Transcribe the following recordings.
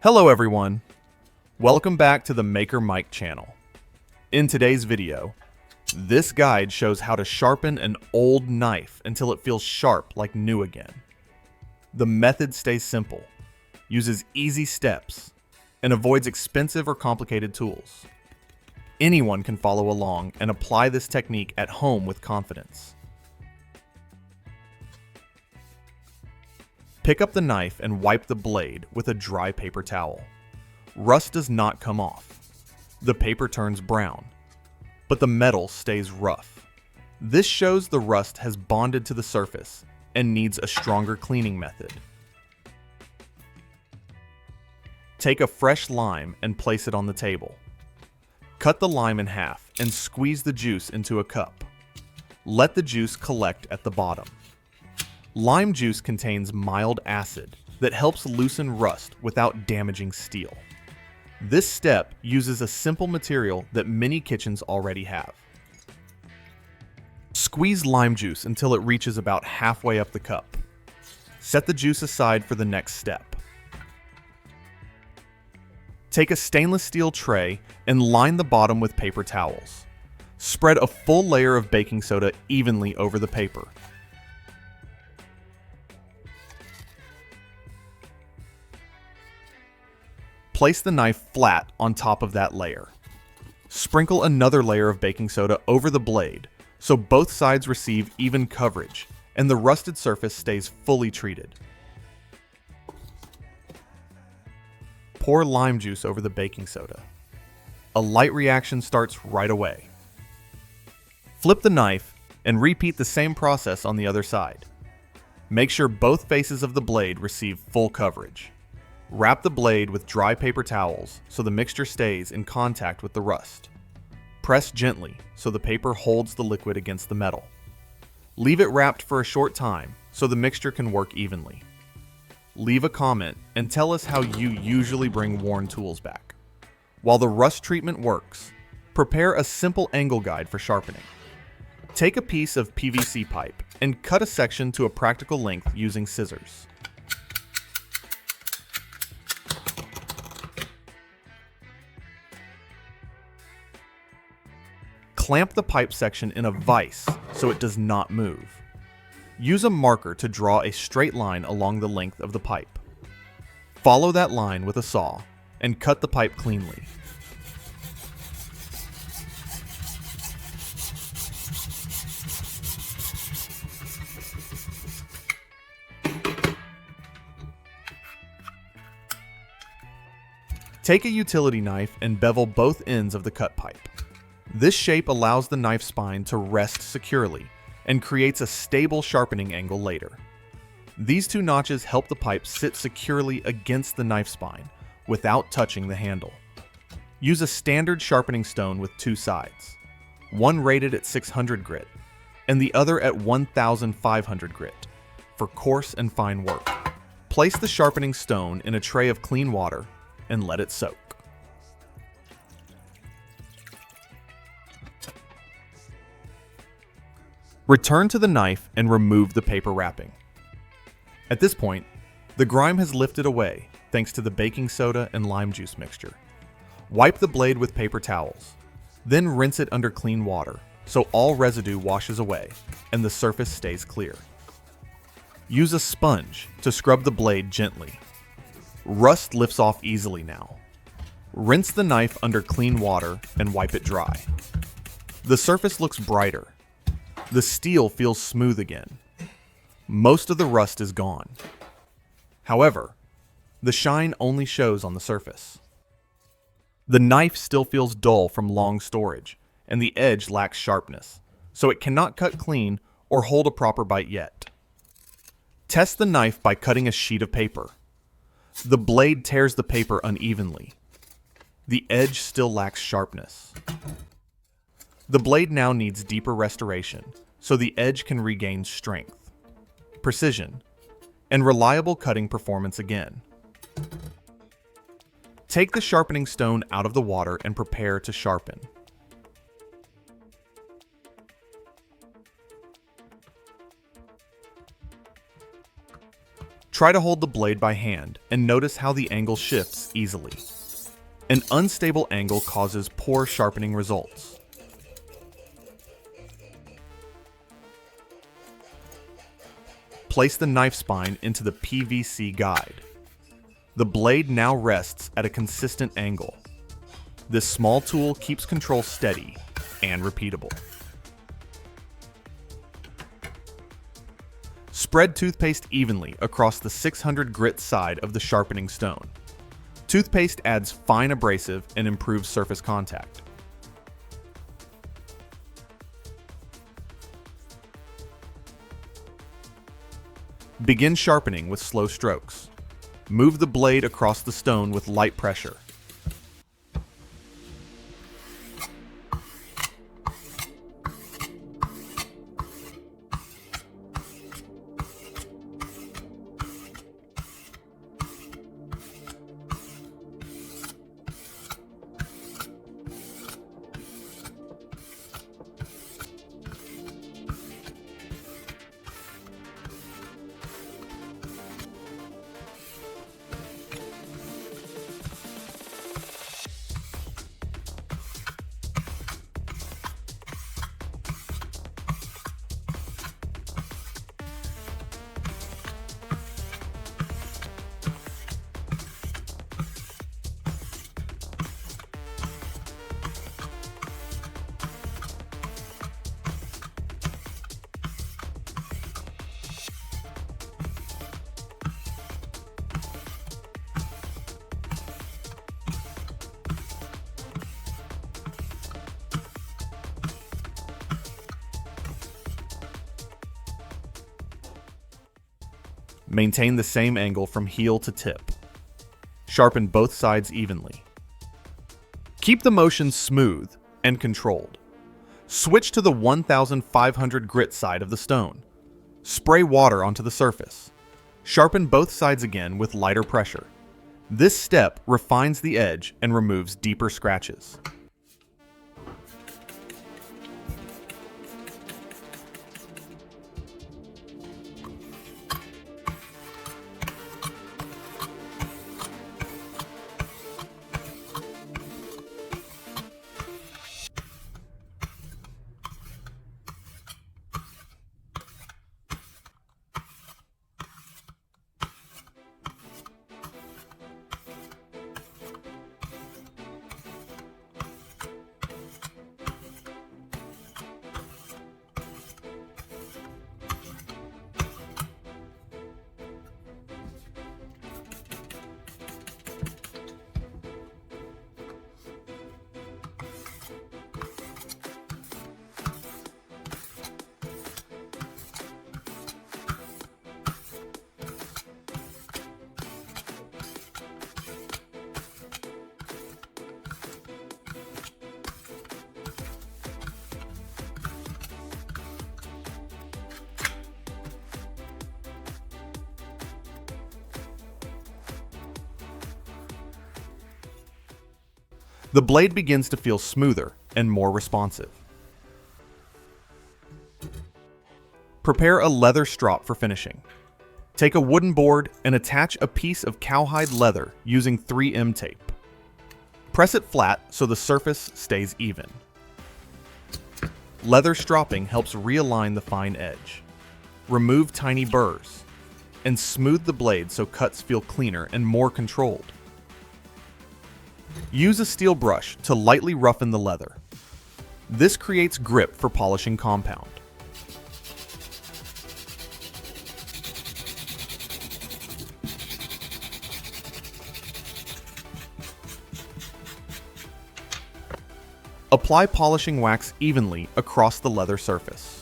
Hello everyone, welcome back to the Maker Mike channel. In today's video, this guide shows how to sharpen an old knife until it feels sharp like new again. The method stays simple, uses easy steps, and avoids expensive or complicated tools. Anyone can follow along and apply this technique at home with confidence. Pick up the knife and wipe the blade with a dry paper towel. Rust does not come off. The paper turns brown, but the metal stays rough. This shows the rust has bonded to the surface and needs a stronger cleaning method. Take a fresh lime and place it on the table. Cut the lime in half and squeeze the juice into a cup. Let the juice collect at the bottom. Lime juice contains mild acid that helps loosen rust without damaging steel. This step uses a simple material that many kitchens already have. Squeeze lime juice until it reaches about halfway up the cup. Set the juice aside for the next step. Take a stainless steel tray and line the bottom with paper towels. Spread a full layer of baking soda evenly over the paper. Place the knife flat on top of that layer. Sprinkle another layer of baking soda over the blade so both sides receive even coverage and the rusted surface stays fully treated. Pour lime juice over the baking soda. A light reaction starts right away. Flip the knife and repeat the same process on the other side. Make sure both faces of the blade receive full coverage. Wrap the blade with dry paper towels so the mixture stays in contact with the rust. Press gently so the paper holds the liquid against the metal. Leave it wrapped for a short time so the mixture can work evenly. Leave a comment and tell us how you usually bring worn tools back. While the rust treatment works, prepare a simple angle guide for sharpening. Take a piece of PVC pipe and cut a section to a practical length using scissors. Clamp the pipe section in a vise so it does not move. Use a marker to draw a straight line along the length of the pipe. Follow that line with a saw and cut the pipe cleanly. Take a utility knife and bevel both ends of the cut pipe. This shape allows the knife spine to rest securely and creates a stable sharpening angle later. These two notches help the pipe sit securely against the knife spine without touching the handle. Use a standard sharpening stone with two sides, one rated at 600 grit and the other at 1500 grit for coarse and fine work. Place the sharpening stone in a tray of clean water and let it soak. Return to the knife and remove the paper wrapping. At this point, the grime has lifted away thanks to the baking soda and lime juice mixture. Wipe the blade with paper towels, then rinse it under clean water so all residue washes away and the surface stays clear. Use a sponge to scrub the blade gently. Rust lifts off easily now. Rinse the knife under clean water and wipe it dry. The surface looks brighter. The steel feels smooth again. Most of the rust is gone. However, the shine only shows on the surface. The knife still feels dull from long storage, and the edge lacks sharpness, so it cannot cut clean or hold a proper bite yet. Test the knife by cutting a sheet of paper. The blade tears the paper unevenly. The edge still lacks sharpness. The blade now needs deeper restoration, so the edge can regain strength, precision, and reliable cutting performance again. Take the sharpening stone out of the water and prepare to sharpen. Try to hold the blade by hand and notice how the angle shifts easily. An unstable angle causes poor sharpening results. Place the knife spine into the PVC guide. The blade now rests at a consistent angle. This small tool keeps control steady and repeatable. Spread toothpaste evenly across the 600 grit side of the sharpening stone. Toothpaste adds fine abrasive and improves surface contact. Begin sharpening with slow strokes. Move the blade across the stone with light pressure. Maintain the same angle from heel to tip. Sharpen both sides evenly. Keep the motion smooth and controlled. Switch to the 1500 grit side of the stone. Spray water onto the surface. Sharpen both sides again with lighter pressure. This step refines the edge and removes deeper scratches. The blade begins to feel smoother and more responsive. Prepare a leather strop for finishing. Take a wooden board and attach a piece of cowhide leather using 3M tape. Press it flat so the surface stays even. Leather stropping helps realign the fine edge. Remove tiny burrs and smooth the blade so cuts feel cleaner and more controlled. Use a steel brush to lightly roughen the leather. This creates grip for polishing compound. Apply polishing wax evenly across the leather surface.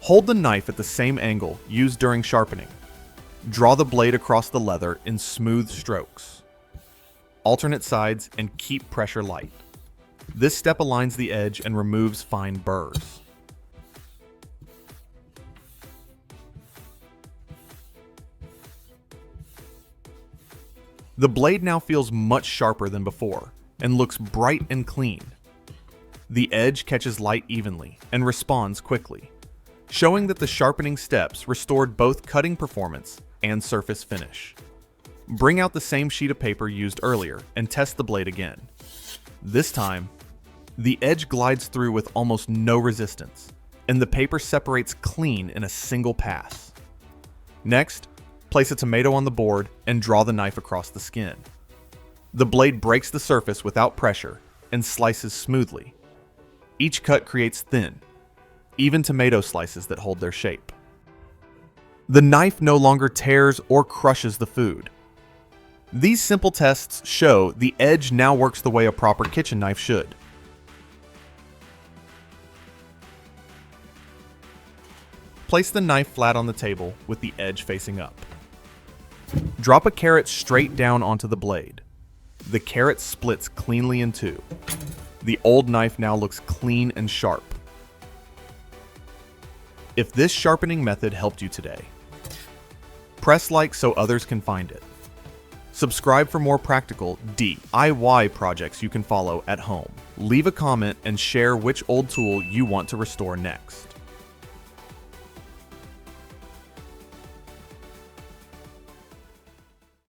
Hold the knife at the same angle used during sharpening. Draw the blade across the leather in smooth strokes. Alternate sides and keep pressure light. This step aligns the edge and removes fine burrs. The blade now feels much sharper than before and looks bright and clean. The edge catches light evenly and responds quickly, showing that the sharpening steps restored both cutting performance and surface finish. Bring out the same sheet of paper used earlier and test the blade again. This time, the edge glides through with almost no resistance, and the paper separates clean in a single pass. Next, place a tomato on the board and draw the knife across the skin. The blade breaks the surface without pressure and slices smoothly. Each cut creates thin, even tomato slices that hold their shape. The knife no longer tears or crushes the food. These simple tests show the edge now works the way a proper kitchen knife should. Place the knife flat on the table with the edge facing up. Drop a carrot straight down onto the blade. The carrot splits cleanly in two. The old knife now looks clean and sharp. If this sharpening method helped you today, press like so others can find it. Subscribe for more practical DIY projects you can follow at home. Leave a comment and share which old tool you want to restore next.